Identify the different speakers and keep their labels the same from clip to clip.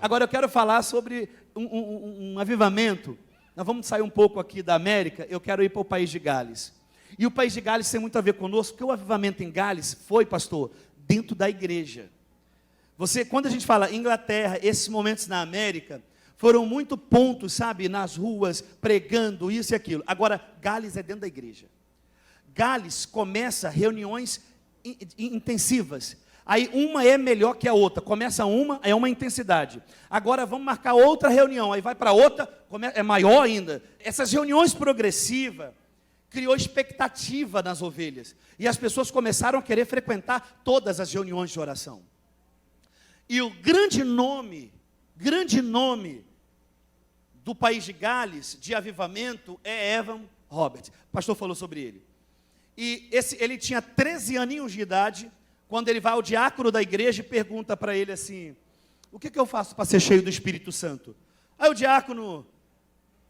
Speaker 1: Agora eu quero falar sobre um avivamento. Nós vamos sair um pouco aqui da América, eu quero ir para o país de Gales. E o país de Gales tem muito a ver conosco, porque o avivamento em Gales foi, pastor, dentro da igreja. Quando a gente fala Inglaterra, esses momentos na América, foram muito pontos, sabe, nas ruas, pregando isso e aquilo. Agora, Gales é dentro da igreja. Gales começa reuniões intensivas. Aí uma é melhor que a outra. Começa uma, é uma intensidade. Agora vamos marcar outra reunião. Aí vai para outra, é maior ainda. Essas reuniões progressivas criou expectativa nas ovelhas. E as pessoas começaram a querer frequentar todas as reuniões de oração. E o grande nome do país de Gales, de avivamento, é Evan Roberts. O pastor falou sobre ele. E ele tinha 13 aninhos de idade, quando ele vai ao diácono da igreja e pergunta para ele assim: o que eu faço para ser cheio do Espírito Santo? Aí o diácono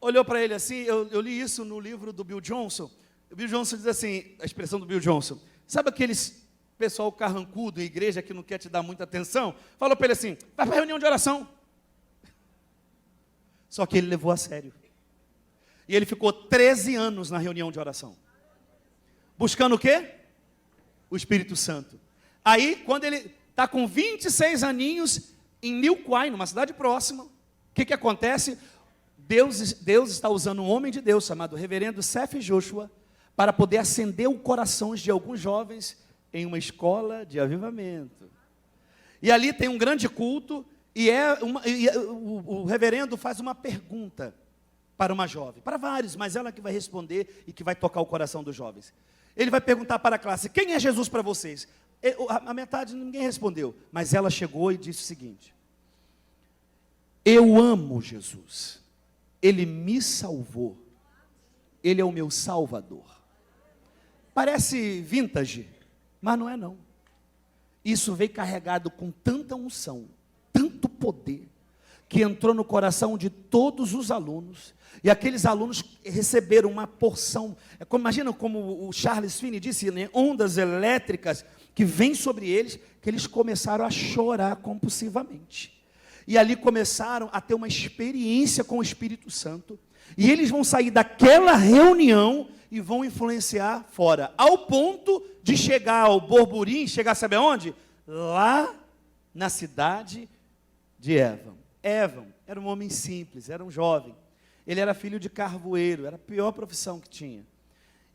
Speaker 1: olhou para ele assim, eu li isso no livro do Bill Johnson. O Bill Johnson diz assim, a expressão do Bill Johnson: sabe aqueles pessoal carrancudo em igreja que não quer te dar muita atenção? Falou para ele assim: vai para a reunião de oração. Só que ele levou a sério. E ele ficou 13 anos na reunião de oração. Buscando o quê? O Espírito Santo. Aí, quando ele está com 26 aninhos, em New Quay, numa cidade próxima, o que acontece? Deus está usando um homem de Deus, chamado reverendo Seth Joshua, para poder acender o coração de alguns jovens em uma escola de avivamento. E ali tem um grande culto, o reverendo faz uma pergunta para uma jovem, para vários, mas ela que vai responder e que vai tocar o coração dos jovens. Ele vai perguntar para a classe: quem é Jesus para vocês? A metade ninguém respondeu, mas ela chegou e disse o seguinte: eu amo Jesus, Ele me salvou, Ele é o meu Salvador. Parece vintage, mas não é não. Isso veio carregado com tanta unção, tanto poder, que entrou no coração de todos os alunos, e aqueles alunos receberam uma porção, imagina como o Charles Finney disse, né, ondas elétricas que vêm sobre eles, que eles começaram a chorar compulsivamente, e ali começaram a ter uma experiência com o Espírito Santo, e eles vão sair daquela reunião e vão influenciar fora, ao ponto de chegar ao burburinho, sabe aonde? Lá na cidade de Evan. Evan era um homem simples, era um jovem. Ele era filho de carvoeiro, era a pior profissão que tinha.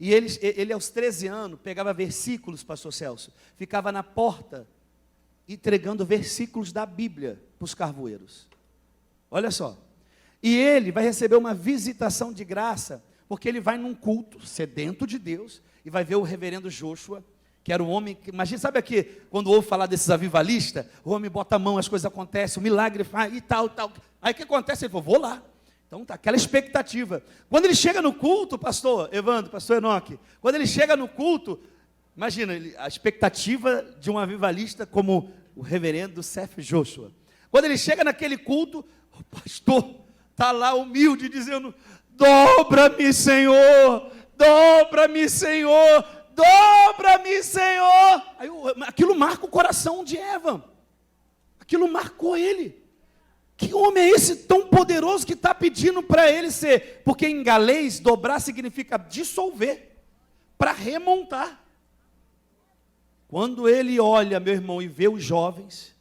Speaker 1: E ele aos 13 anos, pegava versículos, pastor Celso, ficava na porta, entregando versículos da Bíblia para os carvoeiros. Olha só. E ele vai receber uma visitação de graça, porque ele vai num culto, sedento de Deus, e vai ver o reverendo Joshua, que era um homem, imagina, sabe aqui, quando ouve falar desses avivalistas, o homem bota a mão, as coisas acontecem, o milagre faz, e tal. Aí o que acontece? Ele falou: vou lá. Então tá aquela expectativa. Quando ele chega no culto, pastor Evandro, pastor Enoque, quando ele chega no culto, imagina, a expectativa de um avivalista como o reverendo Seth Joshua. Quando ele chega naquele culto, o pastor está lá humilde, dizendo: dobra-me, Senhor, dobra-me, Senhor, dobra-me, Senhor. Aí, aquilo marca o coração de Evan, aquilo marcou ele. Que homem é esse tão poderoso que está pedindo para ele ser? Porque em galês, dobrar significa dissolver, para remontar. Quando ele olha, meu irmão, e vê os jovens,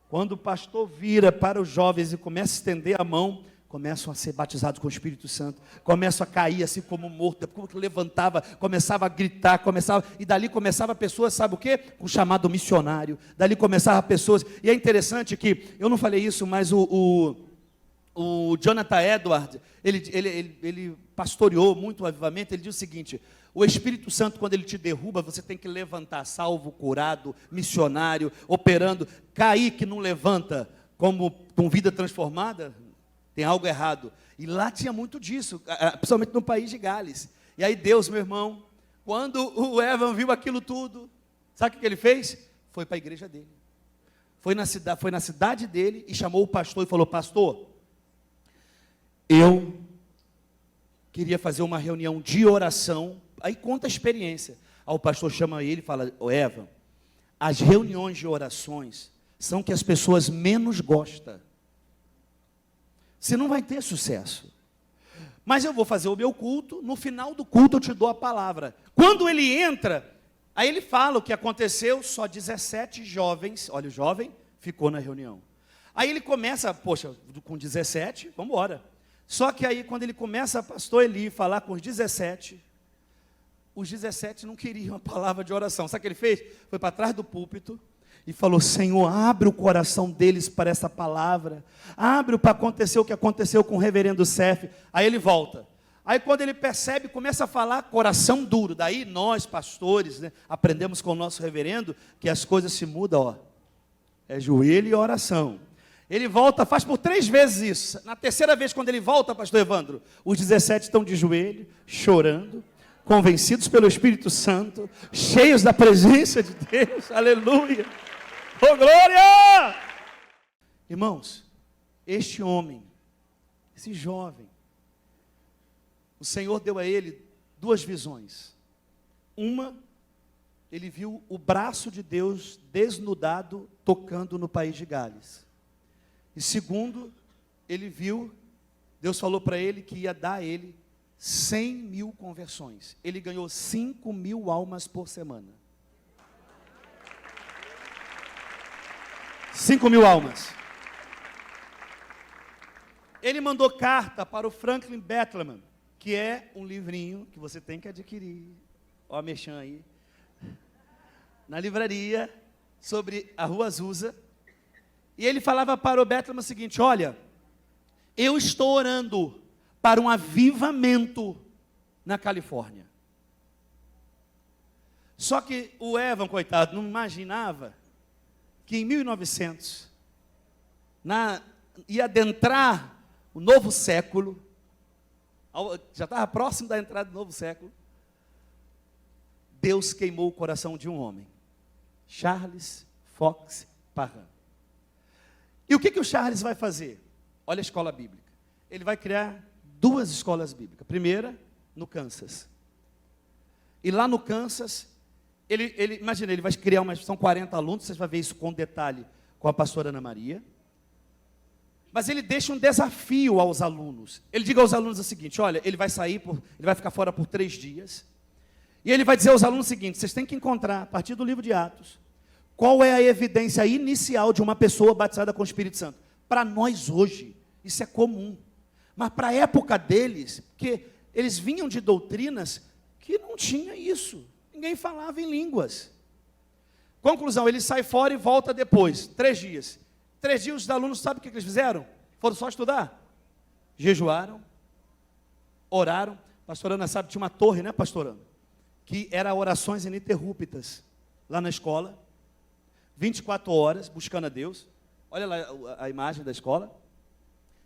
Speaker 1: quando o pastor vira para os jovens e começa a estender a mão, começam a ser batizados com o Espírito Santo, começam a cair assim como morto, levantava, começava a gritar, e dali começava pessoas, sabe o quê? Com o chamado missionário, dali começava pessoas, e é interessante que, eu não falei isso, mas o Jonathan Edwards, ele pastoreou muito o avivamento, ele diz o seguinte: o Espírito Santo, quando ele te derruba, você tem que levantar, salvo, curado, missionário, operando. Cair que não levanta, como com vida transformada, tem algo errado. E lá tinha muito disso, principalmente no país de Gales. E aí Deus, meu irmão, quando o Evan viu aquilo tudo, sabe o que ele fez? Foi para a igreja dele. Foi na cidade dele e chamou o pastor e falou: pastor, eu queria fazer uma reunião de oração. Aí conta a experiência. Aí o pastor chama ele e fala: ô Evan, as reuniões de orações são que as pessoas menos gostam. Você não vai ter sucesso. Mas eu vou fazer o meu culto, no final do culto eu te dou a palavra. Quando ele entra, aí ele fala o que aconteceu, só 17 jovens, olha o jovem, ficou na reunião. Aí ele começa, poxa, com 17, vamos embora. Só que aí quando ele começa, pastor Eli, falar com os 17 não queriam a palavra de oração. Sabe o que ele fez? Foi para trás do púlpito e falou: Senhor, abre o coração deles para essa palavra. Abre para acontecer o que aconteceu com o reverendo Cef. Aí ele volta. Aí quando ele percebe, começa a falar, coração duro. Daí nós, pastores, né, aprendemos com o nosso reverendo que as coisas se mudam, ó. É joelho e oração. Ele volta, faz por 3 vezes isso. Na terceira vez, quando ele volta, pastor Evandro, os 17 estão de joelho, chorando, convencidos pelo Espírito Santo, cheios da presença de Deus, aleluia, oh glória! Irmãos, este homem, esse jovem, o Senhor deu a ele 2 visões. Uma, ele viu o braço de Deus desnudado, tocando no país de Gales. E segundo, ele viu, Deus falou para ele que ia dar a ele 100.000 conversões. Ele ganhou 5.000 almas por semana. 5.000 almas. Ele mandou carta para o Franklin Bettleman, que é um livrinho que você tem que adquirir. Ó, merchan aí. Na livraria, sobre a Rua Azusa. E ele falava para o Bettleman o seguinte: olha, eu estou orando para um avivamento na Califórnia. Só que o Evan, coitado, não imaginava que em 1900 ia adentrar o novo século, já estava próximo da entrada do novo século. Deus queimou o coração de um homem, Charles Fox Parham. E o que o Charles vai fazer? Olha a escola bíblica. Ele vai criar 2 escolas bíblicas. Primeira, no Kansas. E lá no Kansas, imagina, ele vai criar são 40 alunos, vocês vão ver isso com detalhe com a pastora Ana Maria. Mas ele deixa um desafio aos alunos. Ele diz aos alunos o seguinte: olha, ele vai ficar fora por 3 dias. E ele vai dizer aos alunos o seguinte: vocês têm que encontrar, a partir do livro de Atos, qual é a evidência inicial de uma pessoa batizada com o Espírito Santo. Para nós hoje, isso é comum. Mas para a época deles, porque eles vinham de doutrinas que não tinha isso. Ninguém falava em línguas. Conclusão, ele sai fora e volta depois, 3 dias. 3 dias os alunos, sabe o que eles fizeram? Foram só estudar. Jejuaram, oraram. Pastor Ana sabe, tinha uma torre, né, pastor Ana? Que era orações ininterruptas lá na escola. 24 horas buscando a Deus. Olha lá a imagem da escola.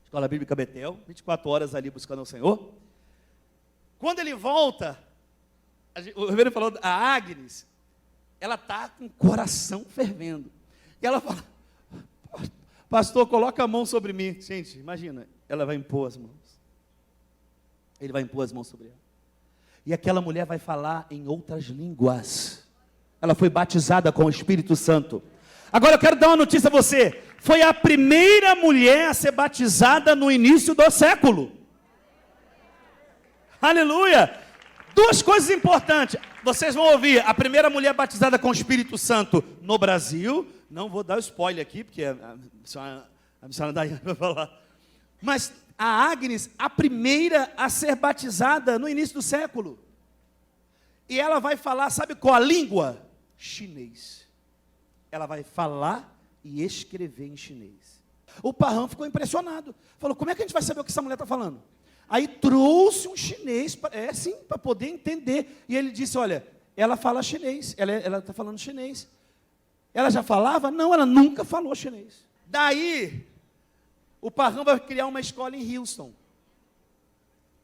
Speaker 1: Escola Bíblica Betel. 24 horas ali buscando ao Senhor. Quando ele volta, o reverendo falou, a Agnes, ela está com o coração fervendo. E ela fala: pastor, coloca a mão sobre mim. Gente, imagina, ela vai impor as mãos. Ele vai impor as mãos sobre ela. E aquela mulher vai falar em outras línguas. Ela foi batizada com o Espírito Santo. Agora eu quero dar uma notícia a você. Foi a primeira mulher a ser batizada no início do século. Aleluia! 2 coisas importantes. Vocês vão ouvir. A primeira mulher batizada com o Espírito Santo no Brasil. Não vou dar spoiler aqui, porque a missionária Daiane vai falar. Mas a Agnes, a primeira a ser batizada no início do século. E ela vai falar, sabe qual a língua? Chinês. Ela vai falar e escrever em chinês. O Parham ficou impressionado. Falou: como é que a gente vai saber o que essa mulher está falando? Aí trouxe um chinês, para poder entender. E ele disse: olha, ela fala chinês, ela está falando chinês. Ela já falava? Não, ela nunca falou chinês. Daí, o Parham vai criar uma escola em Houston.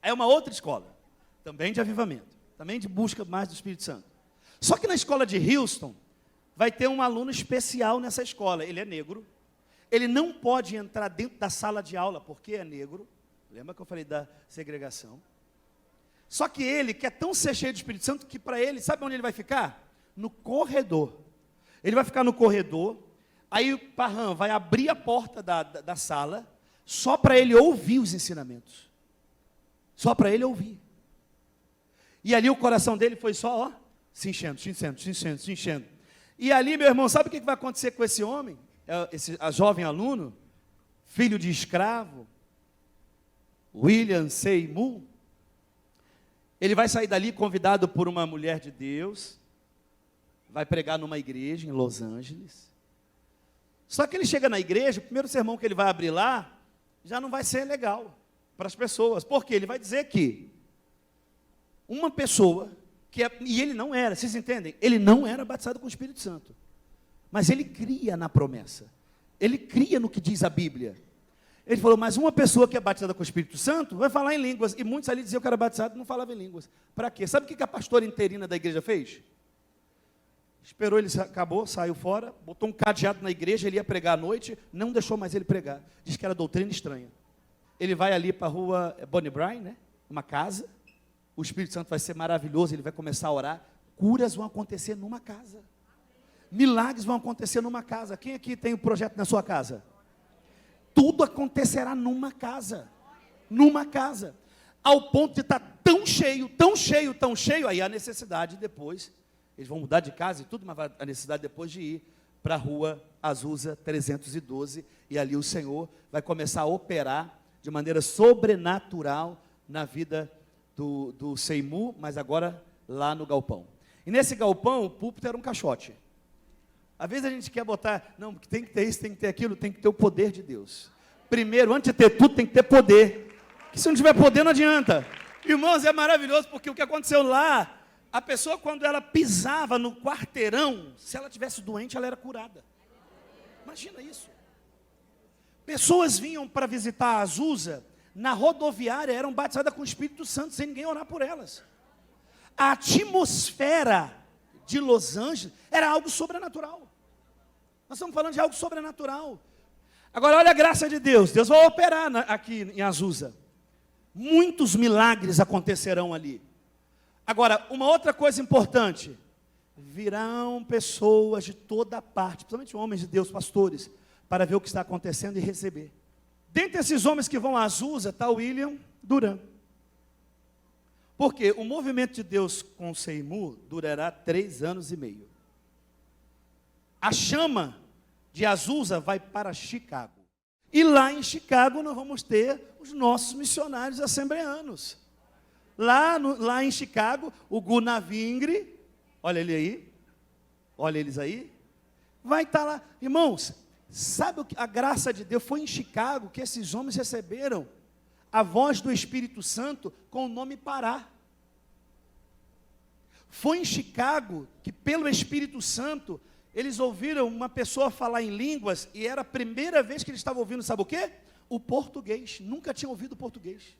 Speaker 1: É uma outra escola, também de avivamento, também de busca mais do Espírito Santo. Só que na escola de Houston, vai ter um aluno especial nessa escola. Ele é negro. Ele não pode entrar dentro da sala de aula, porque é negro. Lembra que eu falei da segregação? Só que ele quer tão ser cheio do Espírito Santo, que para ele, sabe onde ele vai ficar? No corredor. Ele vai ficar no corredor. Aí o Parham vai abrir a porta da sala, só para ele ouvir os ensinamentos. Só para ele ouvir. E ali o coração dele foi só, ó, se enchendo, se enchendo, se enchendo, se enchendo. E ali, meu irmão, sabe o que vai acontecer com esse homem? A jovem aluno, filho de escravo, William Seymour. Ele vai sair dali convidado por uma mulher de Deus, vai pregar numa igreja em Los Angeles. Só que ele chega na igreja, o primeiro sermão que ele vai abrir lá, já não vai ser legal para as pessoas. Por quê? Ele vai dizer que uma pessoa, e ele não era, vocês entendem? Ele não era batizado com o Espírito Santo. Mas ele cria na promessa. Ele cria no que diz a Bíblia. Ele falou, mas uma pessoa que é batizada com o Espírito Santo vai falar em línguas. E muitos ali diziam que era batizado e não falava em línguas. Para quê? Sabe o que a pastora interina da igreja fez? Esperou, ele acabou, saiu fora, botou um cadeado na igreja, ele ia pregar à noite, não deixou mais ele pregar. Diz que era doutrina estranha. Ele vai ali para a rua Bonnie Brain, né? Uma casa. O Espírito Santo vai ser maravilhoso, ele vai começar a orar. Curas vão acontecer numa casa. Milagres vão acontecer numa casa. Quem aqui tem um projeto na sua casa? Tudo acontecerá numa casa. Numa casa. Ao ponto de estar tão cheio, tão cheio, tão cheio, aí a necessidade depois, eles vão mudar de casa e tudo, mas a necessidade depois de ir para a rua Azusa 312, e ali o Senhor vai começar a operar de maneira sobrenatural na vida do Seymour, mas agora lá no galpão. E nesse galpão, o púlpito era um caixote. Às vezes a gente quer botar, não, tem que ter isso, tem que ter aquilo, tem que ter o poder de Deus. Primeiro, antes de ter tudo, tem que ter poder. Porque se não tiver poder, não adianta. Irmãos, é maravilhoso, porque o que aconteceu lá, a pessoa quando ela pisava no quarteirão, se ela tivesse doente, ela era curada. Imagina isso. Pessoas vinham para visitar a Azusa, na rodoviária, eram batizadas com o Espírito Santo, sem ninguém orar por elas. A atmosfera de Los Angeles era algo sobrenatural. Nós estamos falando de algo sobrenatural. Agora, olha a graça de Deus. Deus vai operar aqui em Azusa. Muitos milagres acontecerão ali. Agora, uma outra coisa importante. Virão pessoas de toda parte, principalmente homens de Deus, pastores, para ver o que está acontecendo e receber. Dentre esses homens que vão a Azusa, está William Duran. Porque o movimento de Deus com Seymour durará 3 anos e meio. A chama de Azusa vai para Chicago. E lá em Chicago nós vamos ter os nossos missionários assembleanos. Lá em Chicago, o Gunavingre, olha ele aí, olha eles aí, vai estar lá. Irmãos, sabe o que a graça de Deus foi em Chicago que esses homens receberam a voz do Espírito Santo com o nome Pará. Foi em Chicago que pelo Espírito Santo eles ouviram uma pessoa falar em línguas e era a primeira vez que eles estavam ouvindo, sabe o quê? O português. Nunca tinham ouvido português.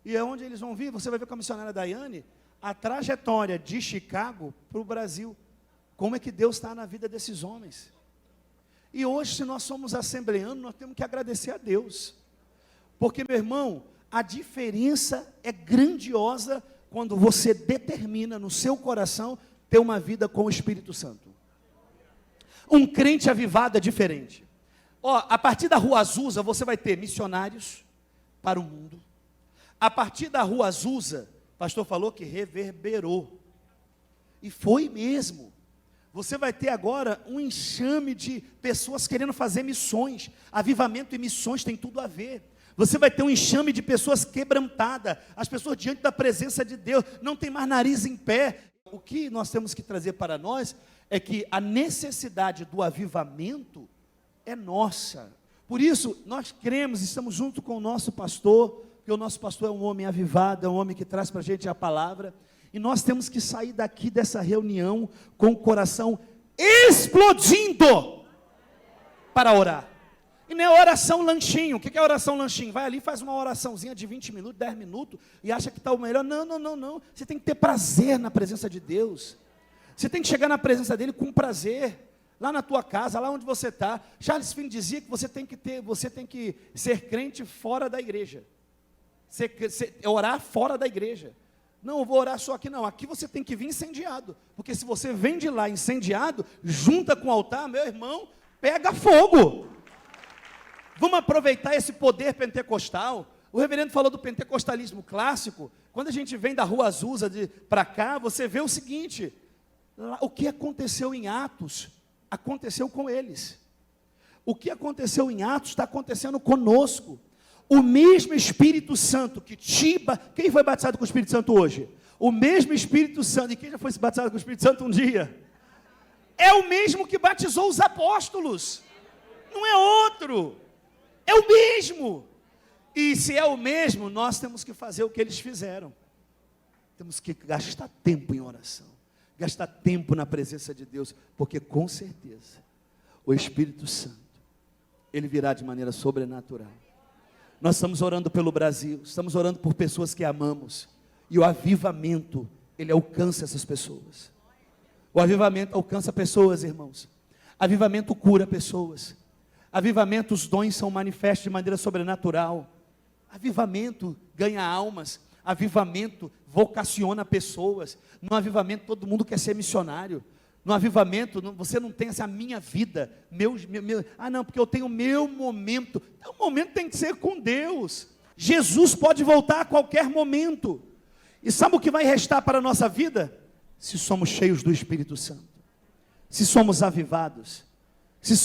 Speaker 1: E é onde eles vão vir, você vai ver com a missionária Daiane, a trajetória de Chicago para o Brasil. Como é que Deus está na vida desses homens. E hoje, se nós somos assembleanos, nós temos que agradecer a Deus. Porque, meu irmão, a diferença é grandiosa quando você determina no seu coração ter uma vida com o Espírito Santo. Um crente avivado é diferente. Ó, a partir da Rua Azusa, você vai ter missionários para o mundo. A partir da Rua Azusa, o pastor falou que reverberou. E foi mesmo. Você vai ter agora um enxame de pessoas querendo fazer missões. Avivamento e missões tem tudo a ver. Você vai ter um enxame de pessoas quebrantadas. As pessoas diante da presença de Deus. Não tem mais nariz em pé. O que nós temos que trazer para nós é que a necessidade do avivamento é nossa. Por isso, nós cremos, estamos junto com o nosso pastor, porque o nosso pastor é um homem avivado, é um homem que traz para a gente a palavra. E nós temos que sair daqui dessa reunião com o coração explodindo para orar. E não é oração lanchinho. O que é oração lanchinho? Vai ali e faz uma oraçãozinha de 20 minutos, 10 minutos e acha que está o melhor. Não. Você tem que ter prazer na presença de Deus. Você tem que chegar na presença dele com prazer. Lá na tua casa, lá onde você está. Charles Finney dizia que você tem que ser crente fora da igreja. Orar fora da igreja. Não, eu vou orar só aqui, não. Aqui você tem que vir incendiado. Porque se você vem de lá incendiado, junta com o altar, meu irmão, pega fogo. Vamos aproveitar esse poder pentecostal. O reverendo falou do pentecostalismo clássico. Quando a gente vem da Rua Azusa para cá, você vê o seguinte: o que aconteceu em Atos, aconteceu com eles. O que aconteceu em Atos está acontecendo conosco. O mesmo Espírito Santo que quem foi batizado com o Espírito Santo hoje? O mesmo Espírito Santo, e quem já foi batizado com o Espírito Santo um dia? É o mesmo que batizou os apóstolos. Não é outro. É o mesmo. E se é o mesmo, nós temos que fazer o que eles fizeram. Temos que gastar tempo em oração, gastar tempo na presença de Deus, porque com certeza o Espírito Santo, ele virá de maneira sobrenatural. Nós estamos orando pelo Brasil, estamos orando por pessoas que amamos, e o avivamento, ele alcança essas pessoas. O avivamento alcança pessoas, irmãos. Avivamento cura pessoas. Avivamento, os dons são manifestos de maneira sobrenatural. Avivamento ganha almas. Avivamento vocaciona pessoas. No avivamento todo mundo quer ser missionário. No avivamento você não tem essa minha vida, não, porque eu tenho o meu momento. O momento tem que ser com Deus. Jesus pode voltar a qualquer momento. E sabe o que vai restar para a nossa vida? Se somos cheios do Espírito Santo, se somos avivados, se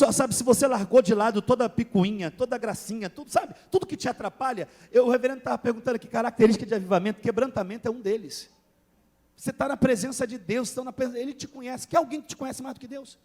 Speaker 1: você largou de lado toda a picuinha, toda a gracinha, tudo que te atrapalha. O reverendo estava perguntando aqui, característica de avivamento, quebrantamento é um deles. Você está na presença de Deus, Ele te conhece. Quer alguém que te conhece mais do que Deus?